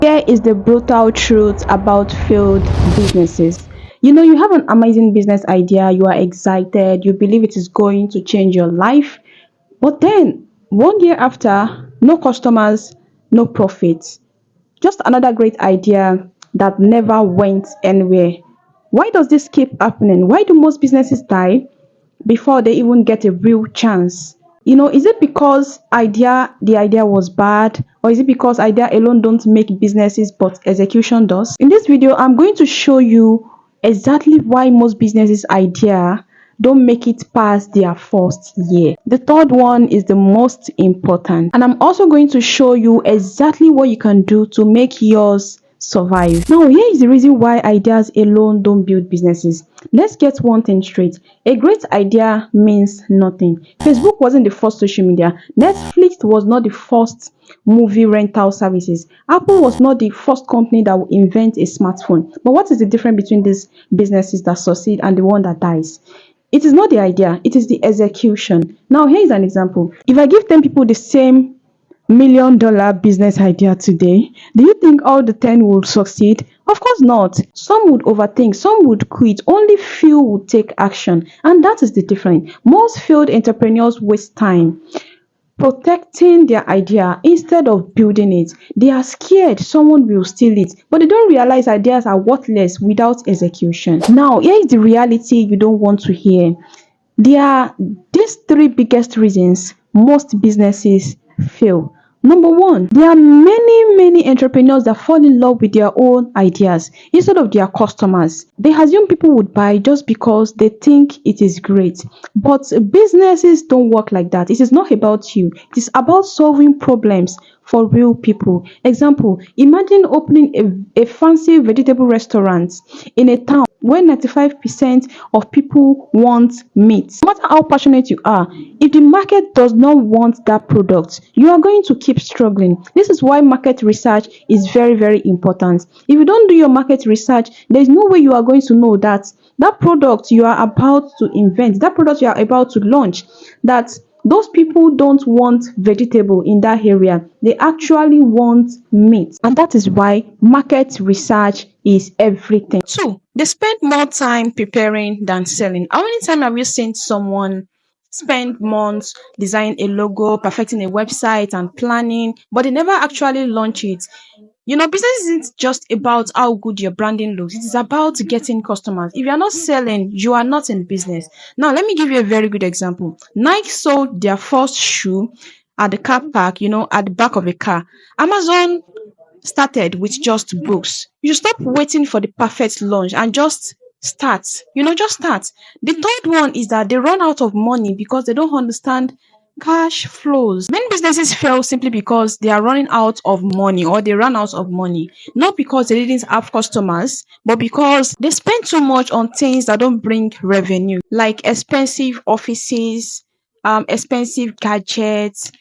Here is the brutal truth about failed businesses. You have an amazing business idea, you are excited, you believe it is going to change your life, but then 1 year after, no customers, no profits. Just another great idea that never went anywhere. Why does this keep happening? Why do most businesses die before they even get a real chance? Is it because the idea was bad, or is it because idea alone don't make businesses but execution does? In this video, I'm going to show you exactly why most businesses idea don't make it past their first year. The third one is the most important, and I'm also going to show you exactly what you can do to make yours survive. Now, here is the reason why ideas alone don't build businesses. Let's get one thing straight. A great idea means nothing. Facebook wasn't the first social media. Netflix was not the first movie rental services. Apple was not the first company that will invent a smartphone. But what is the difference between these businesses that succeed and the one that dies? It is not the idea, it is the execution. Now, here is an example. If I give 10 people the same $1 million business idea today, do you think all the 10 will succeed? Of course not. Some would overthink, some would quit, only few would take action. And that is the difference. Most failed entrepreneurs waste time protecting their idea instead of building it. They are scared someone will steal it, but they don't realize ideas are worthless without execution. Now, here is the reality you don't want to hear. There are these three biggest reasons most businesses fail. Number one, there are many entrepreneurs that fall in love with their own ideas instead of their customers. They assume people would buy just because they think it is great. But businesses don't work like that. It is not about you, it is about solving problems for real people. Example, imagine opening a fancy vegetable restaurant in a town where 95% of people want meat. No matter how passionate you are, if the market does not want that product, you are going to keep struggling. This is why market research is very important. If you don't do your market research, there is no way you are going to know that that product you are about to invent, that product you are about to launch, that those people don't want vegetable in that area. They actually want meat. And that is why market research is everything. Two, they spend more time preparing than selling. How many times have you seen someone spend months designing a logo, perfecting a website, and planning, but they never actually launch it? Business isn't just about how good your branding looks. It is about getting customers. If you are not selling, you are not in business. Now, let me give you a very good example. Nike sold their first shoe at the car park, at the back of a car. Amazon started with just books. You stop waiting for the perfect launch and just start. Just start. The third one is that they run out of money because they don't understand cash flows. Many businesses fail simply because they are running out of money, or they run out of money, not because they didn't have customers, but because they spend too much on things that don't bring revenue, like expensive offices, expensive gadgets,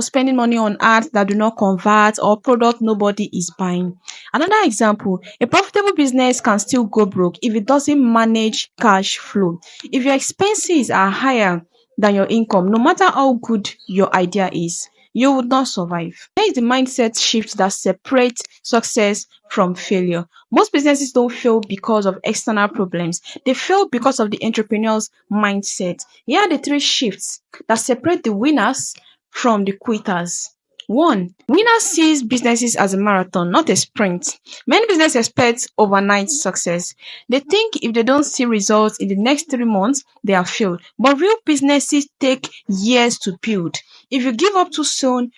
spending money on ads that do not convert, or product nobody is buying. Another example, a profitable business can still go broke if it doesn't manage cash flow. If your expenses are higher than your income, no matter how good your idea is, you would not survive. There is the mindset shift that separates success from failure. Most businesses don't fail because of external problems. They fail because of the entrepreneur's mindset. Here are the three shifts that separate the winners from the quitters. One, winner sees businesses as a marathon, not a sprint. Many businesses expect overnight success. They think if they don't see results in the next 3 months, they are failed. But real businesses take years to build. If you give up too soon,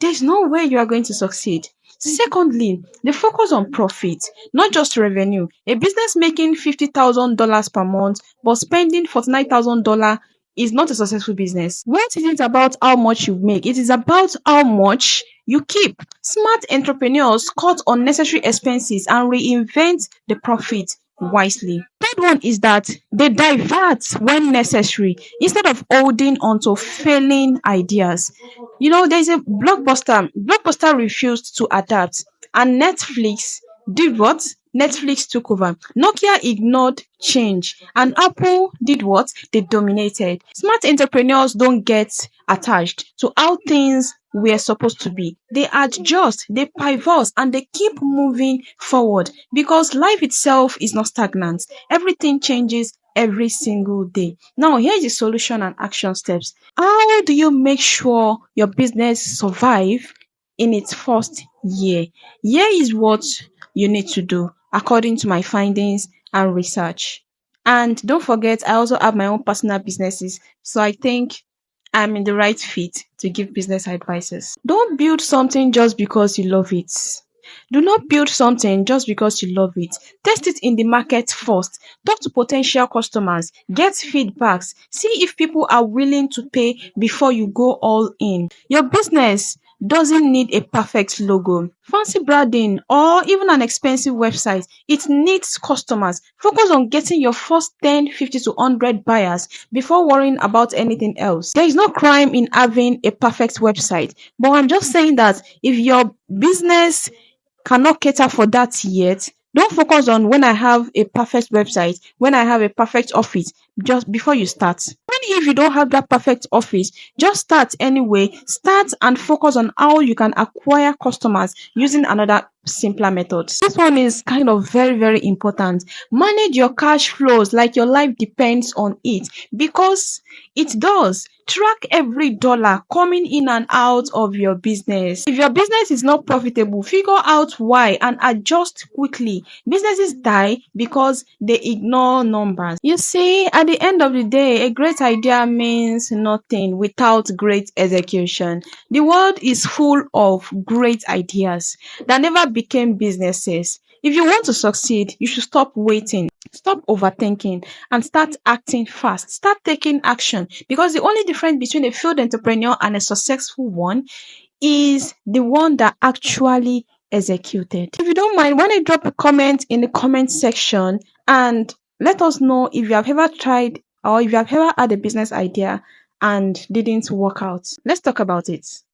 there's no way you are going to succeed. Secondly, they focus on profit, not just revenue. A business making $50,000 per month but spending $49,000 is not a successful business. Wealth isn't about how much you make, it is about how much you keep. Smart entrepreneurs cut unnecessary expenses and reinvent the profit wisely. Third one is that they divert when necessary instead of holding onto failing ideas. There's a blockbuster. Blockbuster refused to adapt, and Netflix did what? Netflix took over. Nokia ignored change, and Apple did what? They dominated. Smart entrepreneurs don't get attached to how things we're supposed to be. They adjust, they pivot, and they keep moving forward because life itself is not stagnant. Everything changes every single day. Now, here's the solution and action steps. How do you make sure your business survive in its first year? Here is what you need to do according to my findings and research. And don't forget, I also have my own personal businesses. So I think I'm in the right fit to give business advices. Don't build something just because you love it. Do not build something just because you love it. Test it in the market first. Talk to potential customers. Get feedbacks. See if people are willing to pay before you go all in. Your business doesn't need a perfect logo, fancy branding, or even an expensive website. It needs customers. Focus on getting your first 10, 50 to 100 buyers before worrying about anything else. There is no crime in having a perfect website, but I'm just saying that if your business cannot cater for that yet, don't focus on when I have a perfect website, when I have a perfect office, just before you start. Even if you don't have that perfect office, just start anyway. Start and focus on how you can acquire customers using another simpler methods. This one is kind of very, very important. Manage your cash flows like your life depends on it because it does. Track every dollar coming in and out of your business. If your business is not profitable, figure out why and adjust quickly. Businesses die because they ignore numbers. You see, at the end of the day, a great idea means nothing without great execution. The world is full of great ideas that never became businesses. If you want to succeed, you should stop waiting, stop overthinking, and start acting fast. Start taking action because the only difference between a failed entrepreneur and a successful one is the one that actually executed. If you don't mind, why don't you drop a comment in the comment section and let us know if you have ever tried or if you have ever had a business idea and didn't work out. Let's talk about it.